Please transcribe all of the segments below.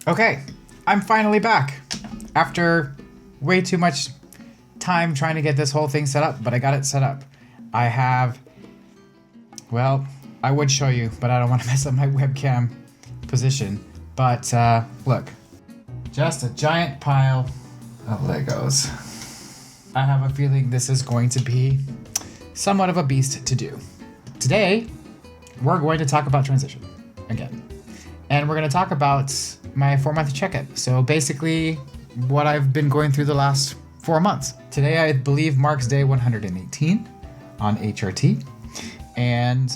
Okay, I'm finally back after way too much time trying to get this whole thing set up, but I got it set up. I have, well, I would show you, but I don't want to mess up my webcam position. But look, just a giant pile of Legos. I have a feeling this is going to be somewhat of a beast to do. Today, we're going to talk about transition again. And we're going to talk about my 4-month check-in. So basically, what I've been going through the last 4 months. Today, I believe, marks day 118 on HRT. And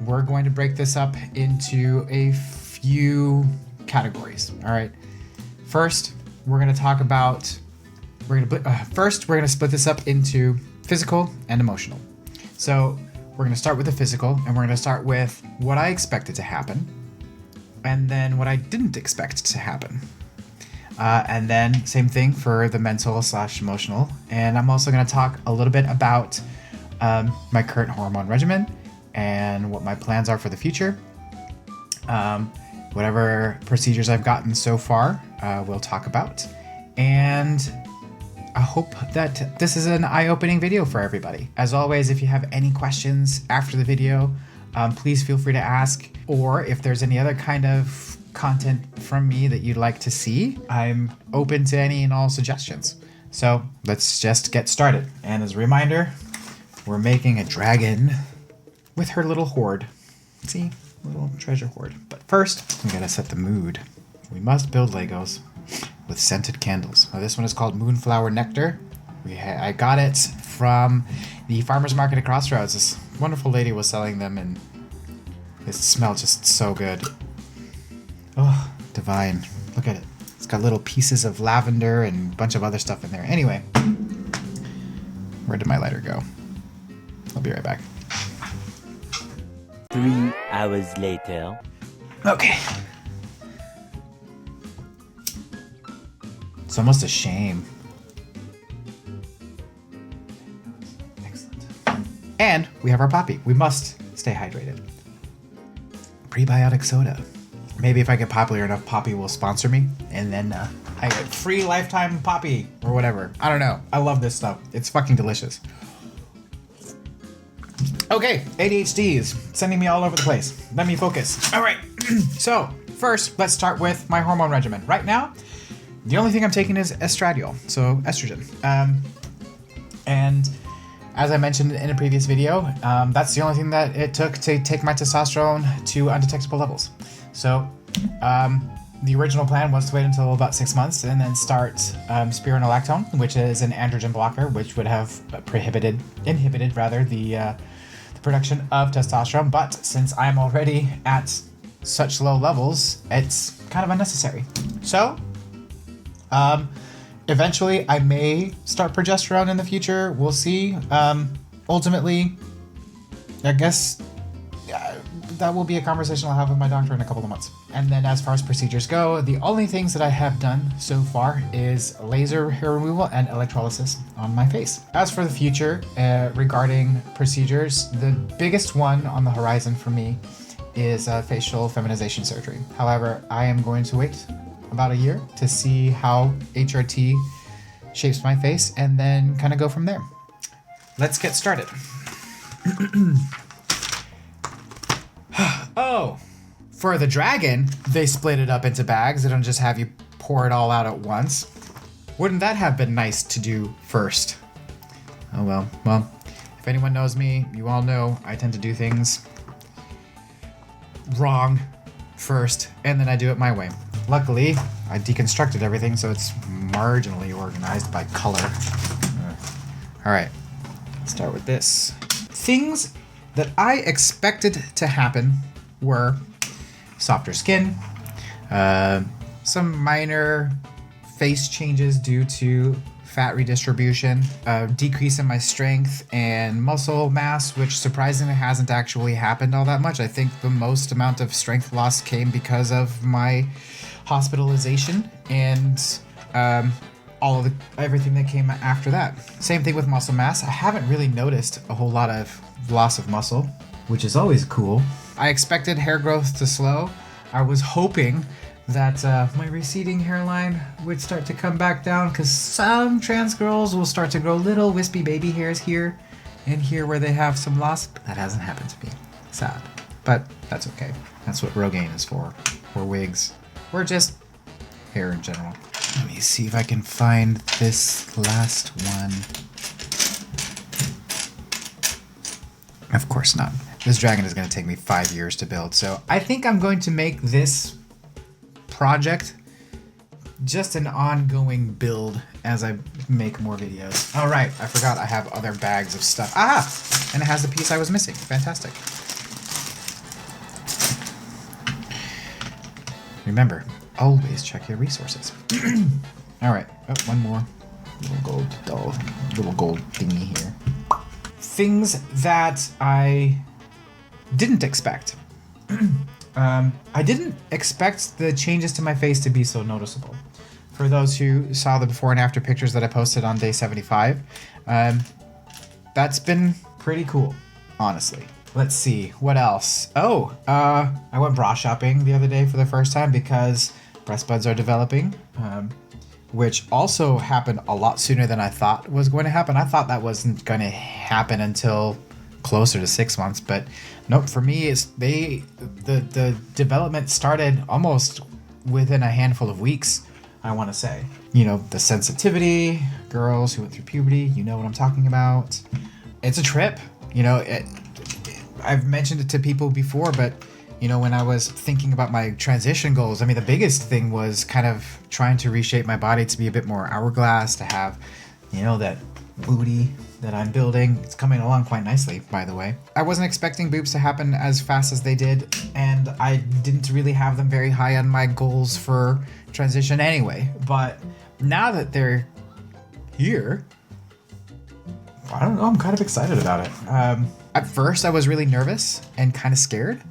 we're going to break this up into a few categories. All right. First, we're going to talk about, we're going to split this up into physical and emotional. So we're going to start with the physical, and we're going to start with what I expected to happen, and then what I didn't expect to happen. And then same thing for the mental/emotional. And I'm also going to talk a little bit about my current hormone regimen and what my plans are for the future. Whatever procedures I've gotten so far, we'll talk about. And I hope that this is an eye-opening video for everybody. As always, if you have any questions after the video, please feel free to ask. Or if there's any other kind of content from me that you'd like to see, I'm open to any and all suggestions. So let's just get started. And as a reminder, we're making a dragon with her little hoard. See, little treasure hoard. But first, we gotta set the mood. We must build Legos with scented candles. Now this one is called Moonflower Nectar. I got it from the farmer's market at Crossroads. This wonderful lady was selling them, and it smelled just so good. Oh, divine. Look at it. It's got little pieces of lavender and a bunch of other stuff in there. Anyway, where did my lighter go? I'll be right back. 3 hours later. Okay. It's almost a shame. Excellent. And we have our poppy. We must stay hydrated. Prebiotic soda. Maybe if I get popular enough, Poppy will sponsor me, and then I get free lifetime Poppy or whatever. I don't know. I love this stuff. It's fucking delicious. Okay, ADHD is sending me all over the place. Let me focus. All right. So first, let's start with my hormone regimen. Right now, the only thing I'm taking is estradiol, so estrogen. And as I mentioned in a previous video, that's the only thing that it took to take my testosterone to undetectable levels. So the original plan was to wait until about 6 months and then start spironolactone, which is an androgen blocker, which would have inhibited the production of testosterone. But since I'm already at such low levels, it's kind of unnecessary. So eventually I may start progesterone in the future. We'll see. Ultimately, I guess that will be a conversation I'll have with my doctor in a couple of months. And then as far as procedures go, the only things that I have done so far is laser hair removal and electrolysis on my face. As for the future, regarding procedures, the biggest one on the horizon for me is facial feminization surgery. However, I am going to wait about a year to see how HRT shapes my face and then kind of go from there. Let's get started. Oh, for the dragon, they split it up into bags. They don't just have you pour it all out at once. Wouldn't that have been nice to do first? Oh well. Well, if anyone knows me, you all know I tend to do things wrong first, and then I do it my way. Luckily, I deconstructed everything, so it's marginally organized by color. All right, let's start with this. Things that I expected to happen were softer skin, some minor face changes due to fat redistribution, decrease in my strength and muscle mass, which surprisingly hasn't actually happened all that much. I think the most amount of strength loss came because of my hospitalization and everything that came after that. Same thing with muscle mass. I haven't really noticed a whole lot of loss of muscle, which is always cool. I expected hair growth to slow. I was hoping that my receding hairline would start to come back down, because some trans girls will start to grow little wispy baby hairs here and here where they have some loss. But that hasn't happened to me. Sad. But that's okay. That's what Rogaine is for. Or wigs. Or just hair in general. Let me see if I can find this last one. Of course not. This dragon is going to take me 5 years to build, so I think I'm going to make this project just an ongoing build as I make more videos. All right, I forgot I have other bags of stuff. Ah! And it has the piece I was missing. Fantastic. Remember, always check your resources. All right. Oh, one more little gold doll, little gold thingy here. Things that I didn't expect. I didn't expect the changes to my face to be so noticeable. For those who saw the before and after pictures that I posted on day 75, that's been pretty cool, honestly. Let's see, what else? Oh, I went bra shopping the other day for the first time because breast buds are developing, which also happened a lot sooner than I thought was going to happen. I thought that wasn't going to happen until closer to 6 months, but nope. For me, the development started almost within a handful of weeks, I want to say. You know, the sensitivity, girls who went through puberty, you know what I'm talking about. It's a trip. You know, I've mentioned it to people before, but you know, when I was thinking about my transition goals, I mean, the biggest thing was kind of trying to reshape my body to be a bit more hourglass, to have, you know, that booty that I'm building. It's coming along quite nicely, by the way. I wasn't expecting boobs to happen as fast as they did, and I didn't really have them very high on my goals for transition anyway. But now that they're here, I don't know, I'm kind of excited about it. At first, I was really nervous and kind of scared,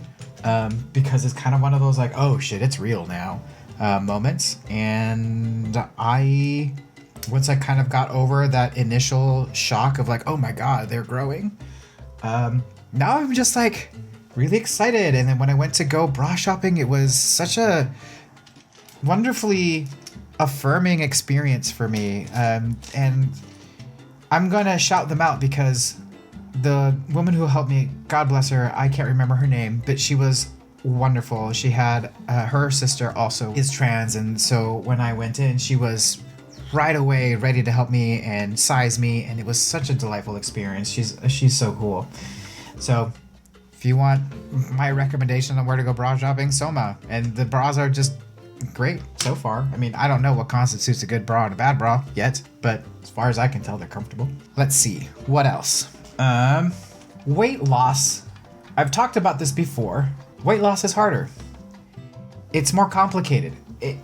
because it's kind of one of those like, oh shit, it's real now moments. And once I kind of got over that initial shock of like, oh my god, they're growing, now I'm just like really excited. And then when I went to go bra shopping, it was such a wonderfully affirming experience for me. And I'm gonna shout them out because the woman who helped me, God bless her, I can't remember her name, but she was wonderful. She had her sister also is trans, and so when I went in, she was right away ready to help me and size me, and it was such a delightful experience. She's so cool. So if you want my recommendation on where to go bra shopping, Soma, and the bras are just great so far. I mean, I don't know what constitutes a good bra and a bad bra yet, but as far as I can tell, they're comfortable. Let's see, what else? Weight loss. I've talked about this before. Weight loss is harder. It's more complicated. Did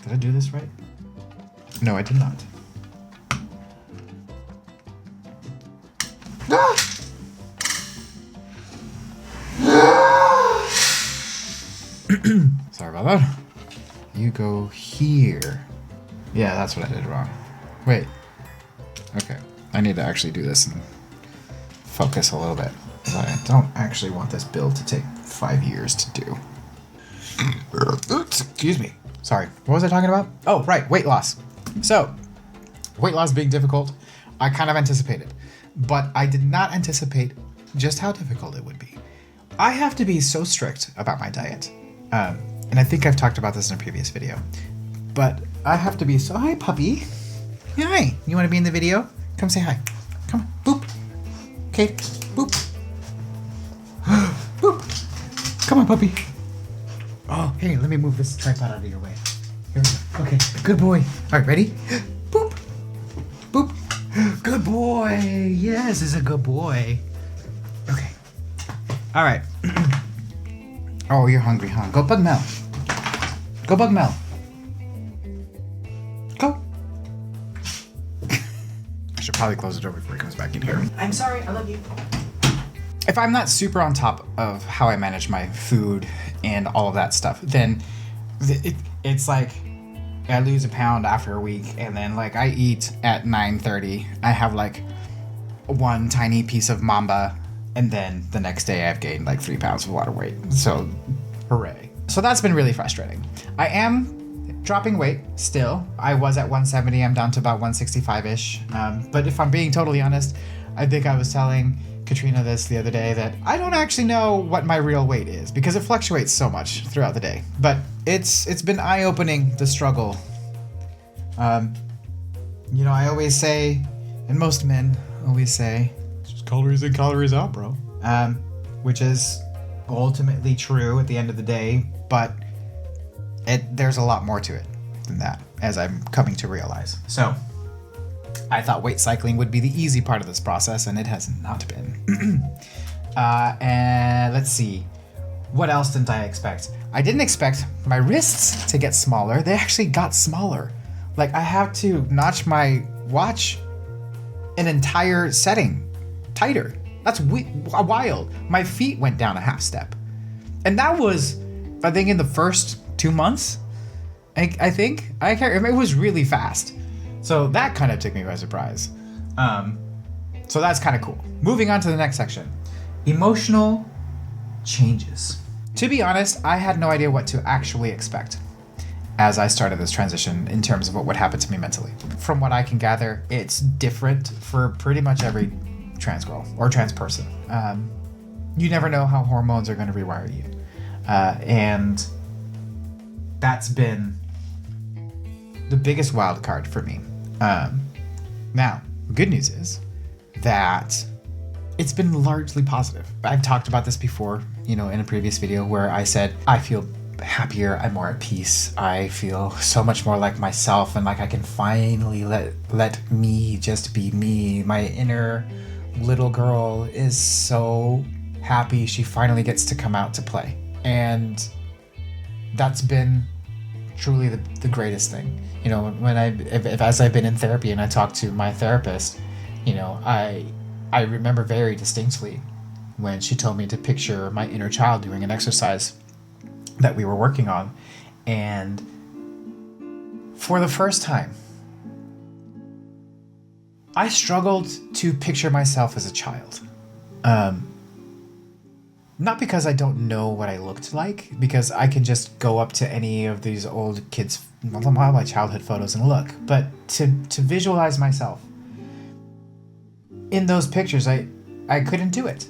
I do this right? No, I did not. Sorry about that. You go here. Yeah, that's what I did wrong. Wait. Okay. I need to actually do this and focus a little bit. I don't actually want this build to take 5 years to do. Excuse me. Sorry. What was I talking about? Oh, right. Weight loss. So, weight loss being difficult, I kind of anticipated. But I did not anticipate just how difficult it would be. I have to be so strict about my diet. And I think I've talked about this in a previous video. But I have to be so... Hi, puppy. Yeah, hi. You want to be in the video? Come say hi. Come on. Boop. Okay. Boop. Boop. Come on, puppy. Oh, hey, let me move this tripod out of your way. Here we go. Okay. Good boy. All right, ready? Boop. Boop. Good boy. Yes, this is a good boy. Okay. All right. Oh, you're hungry, huh? Go bug Mel. Go bug Mel. Go. I should probably close the door before he comes back in here. I'm sorry, I love you. If I'm not super on top of how I manage my food and all of that stuff, then it's like I lose a pound after a week, and then like I eat at 9:30. I have like one tiny piece of mamba And then the next day I've gained like 3 pounds of water weight. So, hooray. So that's been really frustrating. I am dropping weight still. I was at 170, I'm down to about 165-ish. But if I'm being totally honest, I think I was telling Katrina this the other day that I don't actually know what my real weight is because it fluctuates so much throughout the day. But it's been eye-opening, the struggle. You know, I always say, and most men always say, it's just calories in, calories out, bro. Which is ultimately true at the end of the day, but there's a lot more to it than that, as I'm coming to realize. So, I thought weight cycling would be the easy part of this process, and it has not been. And let's see. What else didn't I expect? I didn't expect my wrists to get smaller. They actually got smaller. Like, I have to notch my watch an entire setting tighter. That's wild. My feet went down a half step. And that was, I think, in the first 2 months. I can't remember. It was really fast. So that kind of took me by surprise. So that's kind of cool. Moving on to the next section. Emotional changes. To be honest, I had no idea what to actually expect as I started this transition in terms of what would happen to me mentally. From what I can gather, it's different for pretty much every trans girl or trans person. You never know how hormones are going to rewire you. And that's been the biggest wild card for me. Now, the good news is that it's been largely positive. I've talked about this before, in a previous video where I said, I feel happier, I'm more at peace, I feel so much more like myself, and like I can finally let me just be me. My inner little girl is so happy she finally gets to come out to play. And that's been truly the greatest thing. When as I've been in therapy and I talk to my therapist, I remember very distinctly when she told me to picture my inner child doing an exercise that we were working on. And for the first time, I struggled to picture myself as a child. Not because I don't know what I looked like, because I can just go up to any of these old kids, my childhood photos and look, but to visualize myself in those pictures, I couldn't do it.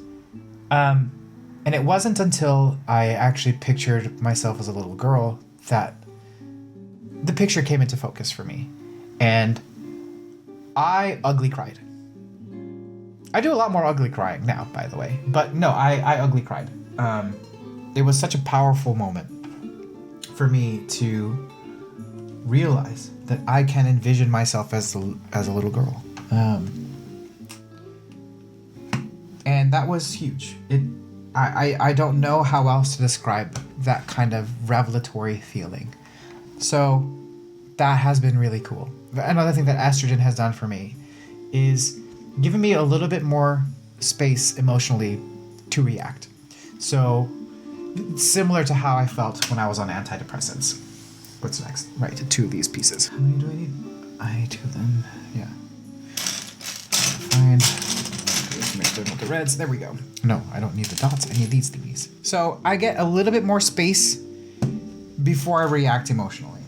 And it wasn't until I actually pictured myself as a little girl that the picture came into focus for me. And I ugly cried. I do a lot more ugly crying now, by the way. But no, I ugly cried. It was such a powerful moment for me to realize that I can envision myself as a little girl. And that was huge. I don't know how else to describe that kind of revelatory feeling. So that has been really cool. Another thing that estrogen has done for me is given me a little bit more space emotionally to react. So similar to how I felt when I was on antidepressants. What's next? Right, 2 of these pieces. How many do I need? I need 2 of them. Yeah. Fine. Mix them with the reds. There we go. No, I don't need the dots. I need these thingies. So I get a little bit more space before I react emotionally.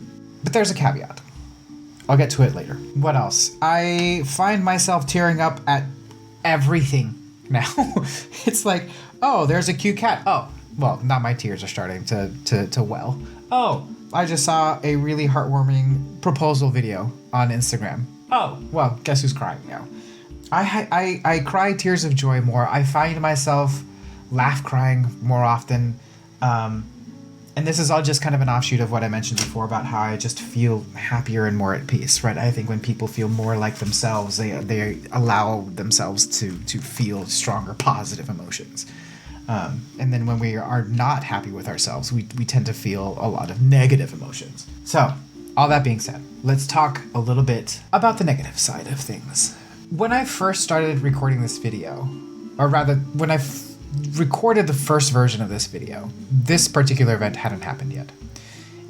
But there's a caveat. I'll get to it later. What else? I find myself tearing up at everything now. It's like, oh, there's a cute cat. Oh, well, now my tears are starting to well. Oh, I just saw a really heartwarming proposal video on Instagram. Oh, well, guess who's crying now? I cry tears of joy more. I find myself laugh crying more often. And this is all just kind of an offshoot of what I mentioned before about how I just feel happier and more at peace, right? I think when people feel more like themselves, they allow themselves to feel stronger, positive emotions. And then when we are not happy with ourselves, we tend to feel a lot of negative emotions. So, all that being said, let's talk a little bit about the negative side of things. When I first started recording this video, or rather, when I recorded the first version of this video, this particular event hadn't happened yet.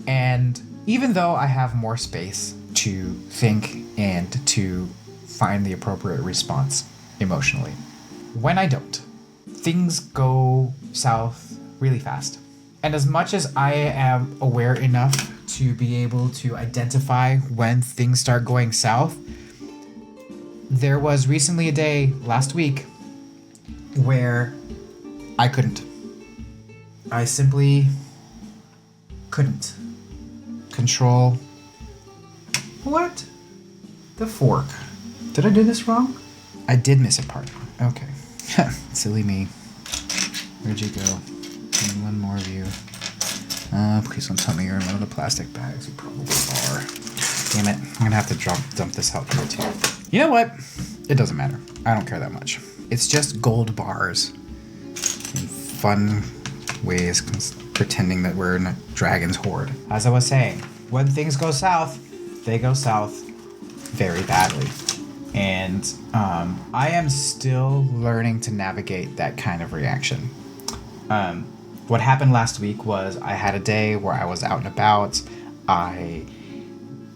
And even though I have more space to think and to find the appropriate response emotionally, when I don't, things go south really fast. And as much as I am aware enough to be able to identify when things start going south, there was recently a day last week where I couldn't. I simply couldn't control what? The fork. Did I do this wrong? I did miss a part. Okay. Silly me. Where'd you go? And one more of you. Please don't tell me you're in one of the plastic bags. You probably are. Damn it. I'm gonna have to dump this out here too. You know what? It doesn't matter. I don't care that much. It's just gold bars in fun ways, pretending that we're in a dragon's horde. As I was saying, when things go south, they go south very badly. And I am still learning to navigate that kind of reaction. What happened last week was I had a day where I was out and about. I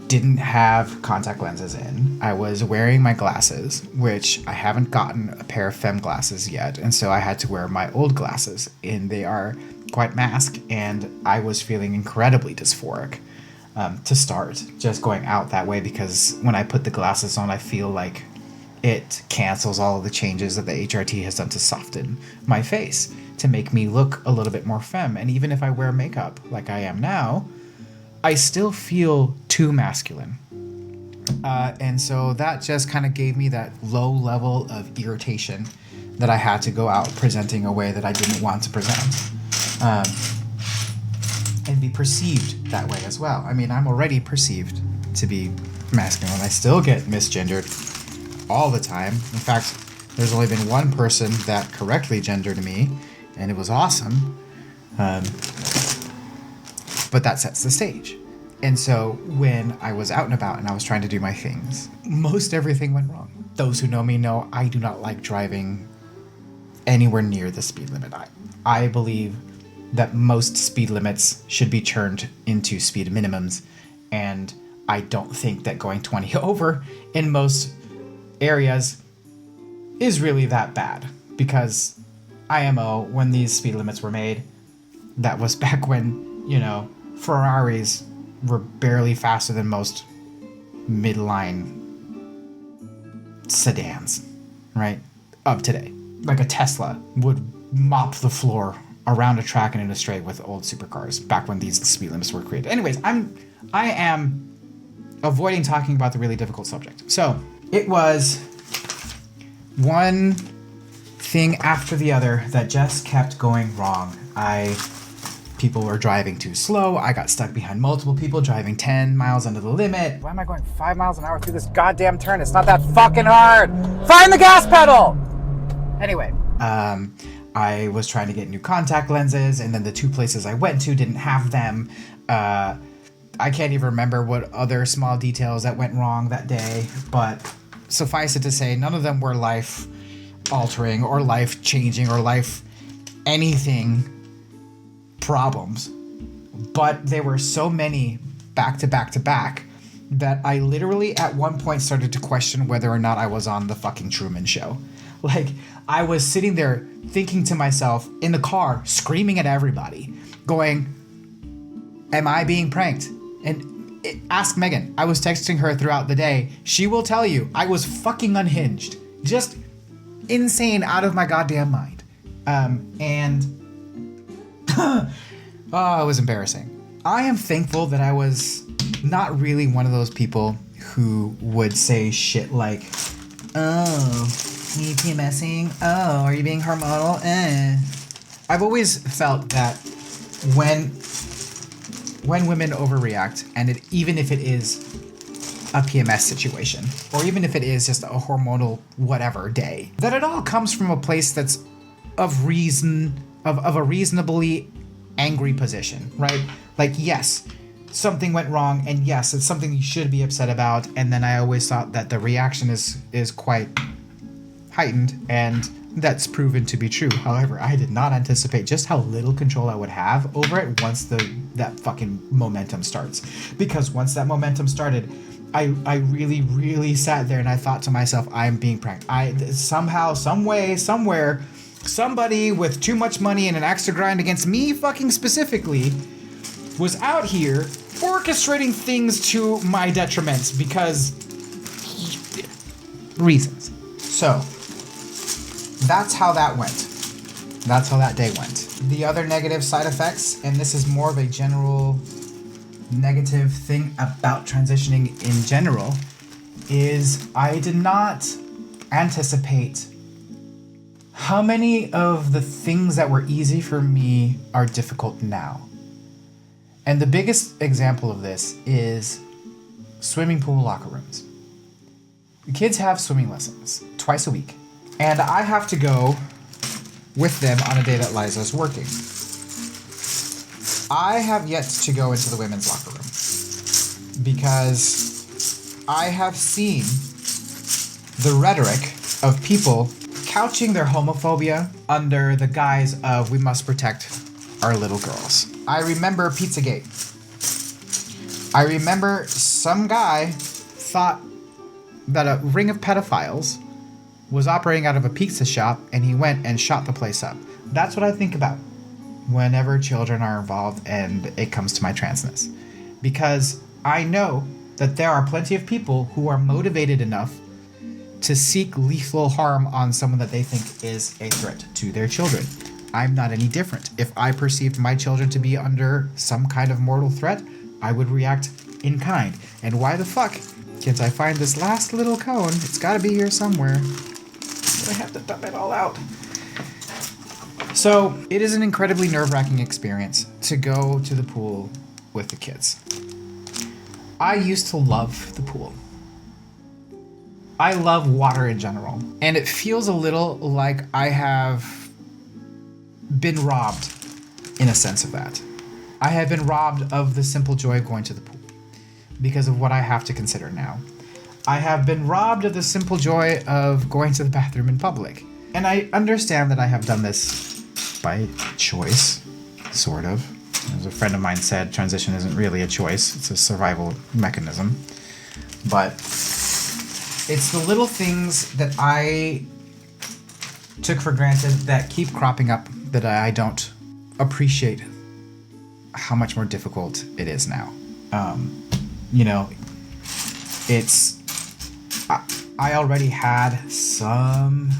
didn't have contact lenses in. I was wearing my glasses, which I haven't gotten a pair of femme glasses yet, and so I had to wear my old glasses, and they are quite masked, and I was feeling incredibly dysphoric to start just going out that way, because when I put the glasses on, I feel like it cancels all of the changes that the HRT has done to soften my face, to make me look a little bit more femme. And even if I wear makeup like I am now, I still feel too masculine. And so that just kind of gave me that low level of irritation that I had to go out presenting a way that I didn't want to present. And be perceived that way as well. I mean, I'm already perceived to be masculine. I still get misgendered all the time. In fact, there's only been one person that correctly gendered me, and it was awesome. But that sets the stage. And so when I was out and about and I was trying to do my things, most everything went wrong. Those who know me know I do not like driving anywhere near the speed limit. I believe that most speed limits should be turned into speed minimums, and I don't think that going 20 over in most areas is really that bad, because IMO, when these speed limits were made, that was back when, Ferraris were barely faster than most midline sedans, right? Of today. Like a Tesla would mop the floor around a track and in a straight with old supercars back when these speed limits were created. Anyways, I am avoiding talking about the really difficult subject. So it was one thing after the other that just kept going wrong. People were driving too slow. I got stuck behind multiple people driving 10 miles under the limit. Why am I going 5 miles an hour through this goddamn turn? It's not that fucking hard. Find the gas pedal! Anyway, I was trying to get new contact lenses, and then the two places I went to didn't have them. I can't even remember what other small details that went wrong that day, but suffice it to say, none of them were life-altering or life-changing or life-anything problems. But there were so many back to back to back that I literally at one point started to question whether or not I was on the fucking Truman Show. Like, I was sitting there thinking to myself in the car, screaming at everybody, going, am I being pranked? And ask Megan. I was texting her throughout the day. She will tell you I was fucking unhinged. Just insane, out of my goddamn mind. Oh, it was embarrassing. I am thankful that I was not really one of those people who would say shit like, oh, are you PMSing? Oh, are you being hormonal? I've always felt that when women overreact, and even if it is a PMS situation, or even if it is just a hormonal whatever day, that it all comes from a place that's of reason, of a reasonably angry position, right? Like, yes, something went wrong, and yes, it's something you should be upset about, and then I always thought that the reaction is quite heightened, and that's proven to be true. However, I did not anticipate just how little control I would have over it once that fucking momentum starts. Because once that momentum started, I really, really sat there and I thought to myself, I'm being pranked. Somehow, some way, somewhere, somebody with too much money and an axe to grind against me fucking specifically was out here orchestrating things to my detriment because reasons. So that's how that went. That's how that day went. The other negative side effects, and this is more of a general negative thing about transitioning in general, is I did not anticipate how many of the things that were easy for me are difficult now. And the biggest example of this is swimming pool locker rooms. The kids have swimming lessons twice a week, and I have to go with them on a day that Liza's working. I have yet to go into the women's locker room because I have seen the rhetoric of people couching their homophobia under the guise of we must protect our little girls. I remember Pizzagate. I remember some guy thought that a ring of pedophiles was operating out of a pizza shop and he went and shot the place up. That's what I think about whenever children are involved and it comes to my transness. Because I know that there are plenty of people who are motivated enough to seek lethal harm on someone that they think is a threat to their children. I'm not any different. If I perceived my children to be under some kind of mortal threat, I would react in kind. And why the fuck can't I find this last little cone? It's gotta be here somewhere. I have to dump it all out. So it is an incredibly nerve-wracking experience to go to the pool with the kids. I used to love the pool. I love water in general. And it feels a little like I have been robbed in a sense of that. I have been robbed of the simple joy of going to the pool because of what I have to consider now. I have been robbed of the simple joy of going to the bathroom in public. And I understand that I have done this by choice, sort of. As a friend of mine said, transition isn't really a choice, it's a survival mechanism. But it's the little things that I took for granted that keep cropping up that I don't appreciate how much more difficult it is now. I already had some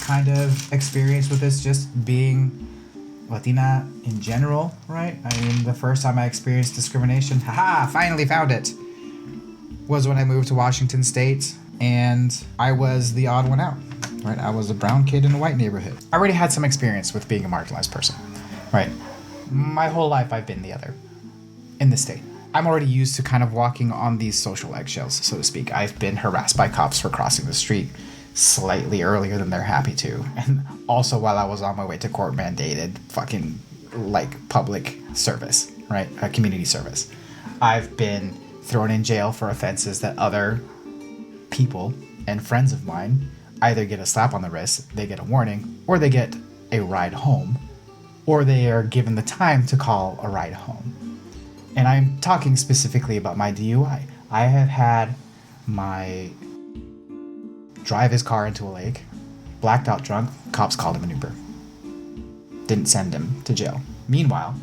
kind of experience with this just being Latina in general, right? I mean, the first time I experienced discrimination, finally found it, was when I moved to Washington State and I was the odd one out, right? I was a brown kid in a white neighborhood. I already had some experience with being a marginalized person, right? My whole life I've been the other in the state. I'm already used to kind of walking on these social eggshells, so to speak. I've been harassed by cops for crossing the street slightly earlier than they're happy to. And also while I was on my way to court mandated fucking public service, right? Community service. I've been thrown in jail for offenses that other people and friends of mine either get a slap on the wrist, they get a warning, or they get a ride home, or they are given the time to call a ride home. And I'm talking specifically about my DUI. I have had my drive his car into a lake, blacked out drunk, cops called him an Uber. Didn't send him to jail. Meanwhile,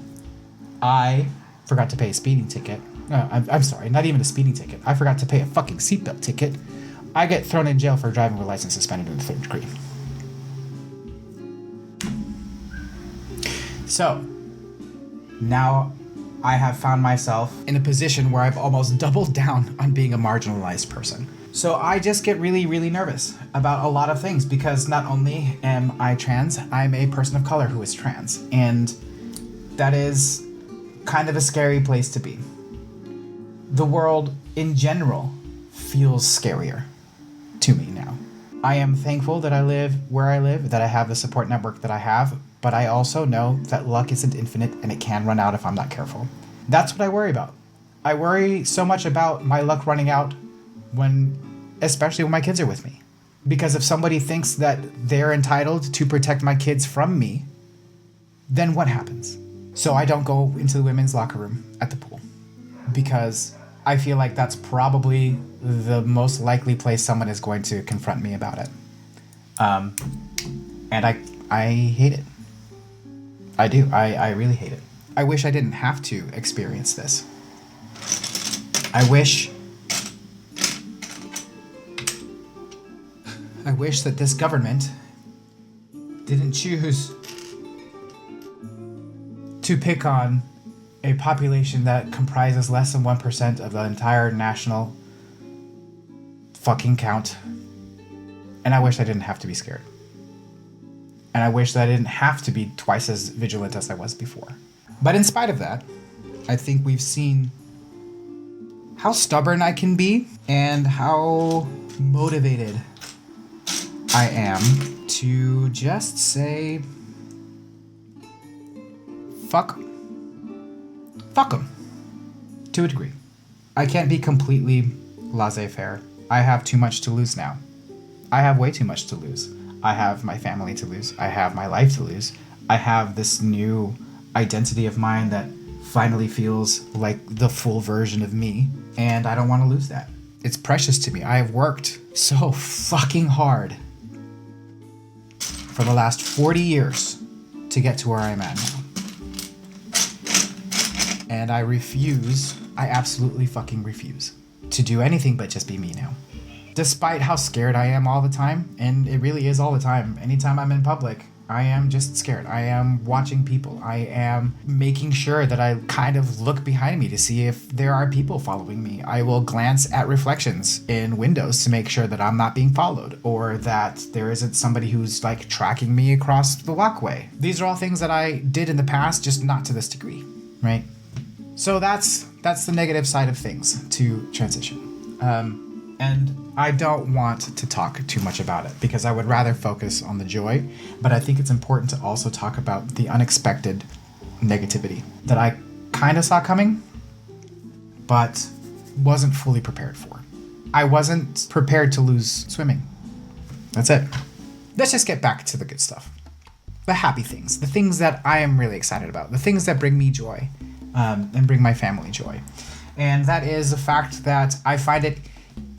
I forgot to pay a speeding ticket. I'm sorry, not even a speeding ticket. I forgot to pay a fucking seatbelt ticket. I get thrown in jail for driving with license suspended in the 3rd degree. So, now I have found myself in a position where I've almost doubled down on being a marginalized person. So I just get really, really nervous about a lot of things because not only am I trans, I'm a person of color who is trans. And that is kind of a scary place to be. The world in general feels scarier to me now. I am thankful that I live where I live, that I have the support network that I have, but I also know that luck isn't infinite and it can run out if I'm not careful. That's what I worry about. I worry so much about my luck running out especially when my kids are with me. Because if somebody thinks that they're entitled to protect my kids from me, then what happens? So I don't go into the women's locker room at the pool because I feel like that's probably the most likely place someone is going to confront me about it. And I hate it. I do. I really hate it. I wish I didn't have to experience this. I wish that this government didn't choose to pick on a population that comprises less than 1% of the entire national fucking count. And I wish I didn't have to be scared. And I wish that I didn't have to be twice as vigilant as I was before. But in spite of that, I think we've seen how stubborn I can be and how motivated I am to just say, fuck 'em, to a degree. I can't be completely laissez-faire. I have too much to lose now. I have way too much to lose. I have my family to lose. I have my life to lose. I have this new identity of mine that finally feels like the full version of me, and I don't want to lose that. It's precious to me. I have worked so fucking hard for the last 40 years to get to where I'm at now. And I absolutely fucking refuse to do anything but just be me now. Despite how scared I am all the time, and it really is all the time, anytime I'm in public, I am just scared. I am watching people. I am making sure that I kind of look behind me to see if there are people following me. I will glance at reflections in windows to make sure that I'm not being followed, or that there isn't somebody who's like tracking me across the walkway. These are all things that I did in the past, just not to this degree, right? So that's the negative side of things to transition. And I don't want to talk too much about it because I would rather focus on the joy, but I think it's important to also talk about the unexpected negativity that I kind of saw coming, but wasn't fully prepared for. I wasn't prepared to lose swimming. That's it. Let's just get back to the good stuff. The happy things, the things that I am really excited about, the things that bring me joy, and bring my family joy. And that is the fact that I find it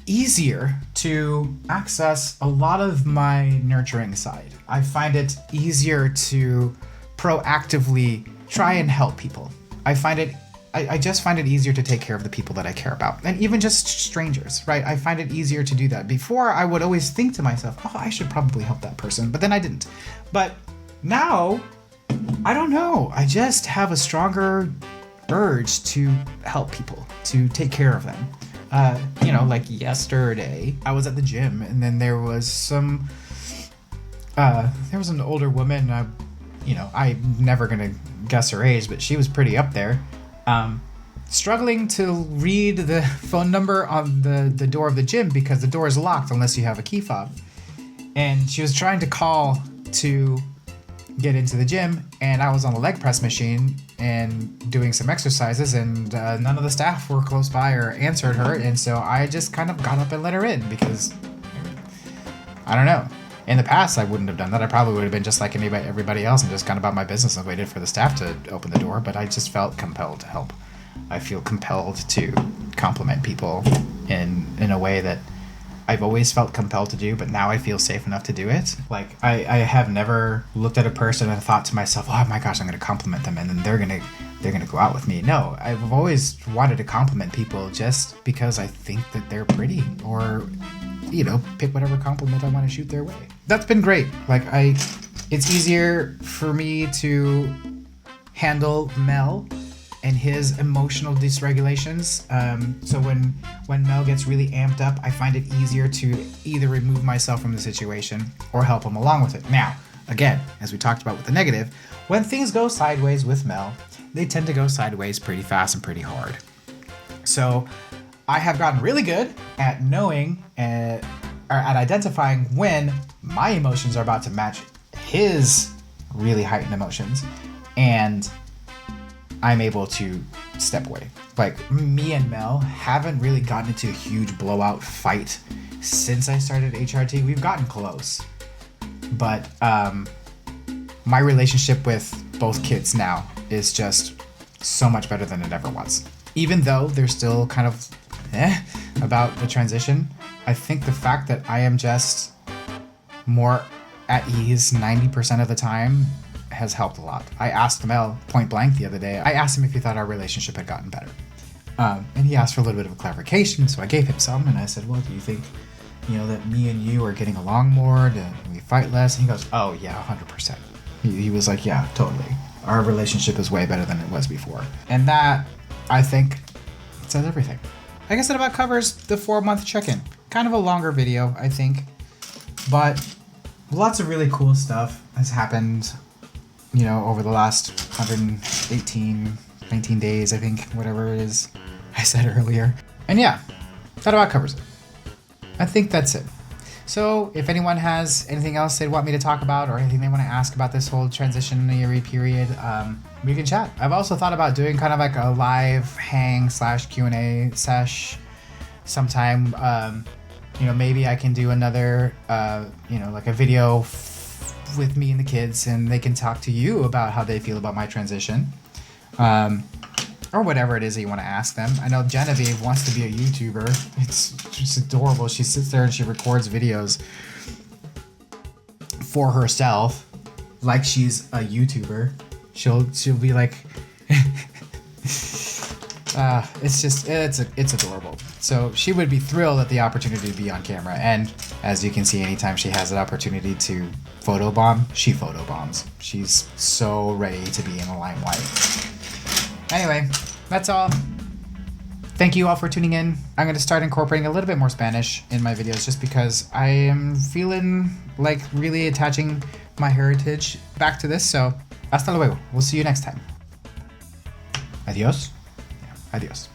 easier to access a lot of my nurturing side. I find it easier to proactively try and help people. I just find it easier to take care of the people that I care about, and even just strangers, right? I find it easier to do that. Before, I would always think to myself, oh, I should probably help that person, but then I didn't. But now, I don't know. I just have a stronger urge to help people, to take care of them. Like yesterday, I was at the gym, and then there was an older woman. I'm never gonna guess her age, but she was pretty up there, struggling to read the phone number on the door of the gym because the door is locked unless you have a key fob. And she was trying to call to get into the gym, and I was on the leg press machine and doing some exercises, and none of the staff were close by or answered her, and so I just kind of got up and let her in because, I don't know. In the past, I wouldn't have done that. I probably would have been just like everybody else and just gone about my business and waited for the staff to open the door, but I just felt compelled to help. I feel compelled to compliment people in a way that I've always felt compelled to do, but now I feel safe enough to do it. Like, I have never looked at a person and thought to myself, oh my gosh, I'm going to compliment them and then they're going to go out with me. No, I've always wanted to compliment people just because I think that they're pretty, or, pick whatever compliment I want to shoot their way. That's been great. Like, it's easier for me to handle Mel and his emotional dysregulations. So when Mel gets really amped up, I find it easier to either remove myself from the situation or help him along with it. Now, again, as we talked about with the negative, when things go sideways with Mel, they tend to go sideways pretty fast and pretty hard. So I have gotten really good at knowing or at identifying when my emotions are about to match his really heightened emotions, and I'm able to step away. Like, me and Mel haven't really gotten into a huge blowout fight since I started HRT. We've gotten close, but my relationship with both kids now is just so much better than it ever was. Even though they're still kind of about the transition, I think the fact that I am just more at ease 90% of the time has helped a lot. I asked Mel point blank the other day. I asked him if he thought our relationship had gotten better. And he asked for a little bit of a clarification, so I gave him some, and I said, well, do you think, that me and you are getting along more? Do we fight less? And he goes, oh, yeah, 100%. He was like, yeah, totally. Our relationship is way better than it was before. And that, I think, says everything. I guess that about covers the 4-month check-in. Kind of a longer video, I think. But lots of really cool stuff has happened, over the last 118, 19 days, I think, whatever it is I said earlier. And yeah, that about covers it. I think that's it. So if anyone has anything else they'd want me to talk about or anything they want to ask about this whole transitionary period, we can chat. I've also thought about doing kind of like a live hang / Q&A sesh sometime. Maybe I can do another, like a video with me and the kids, and they can talk to you about how they feel about my transition. Or whatever it is that you want to ask them. I know Genevieve wants to be a YouTuber. It's just adorable. She sits there and she records videos for herself like she's a YouTuber. She'll be like it's adorable. So she would be thrilled at the opportunity to be on camera, and as you can see, anytime she has an opportunity to photobomb, she photobombs. She's so ready to be in the limelight. Anyway, that's all. Thank you all for tuning in. I'm going to start incorporating a little bit more Spanish in my videos just because I am feeling like really attaching my heritage back to this. So, hasta luego. We'll see you next time. Adios. Adios.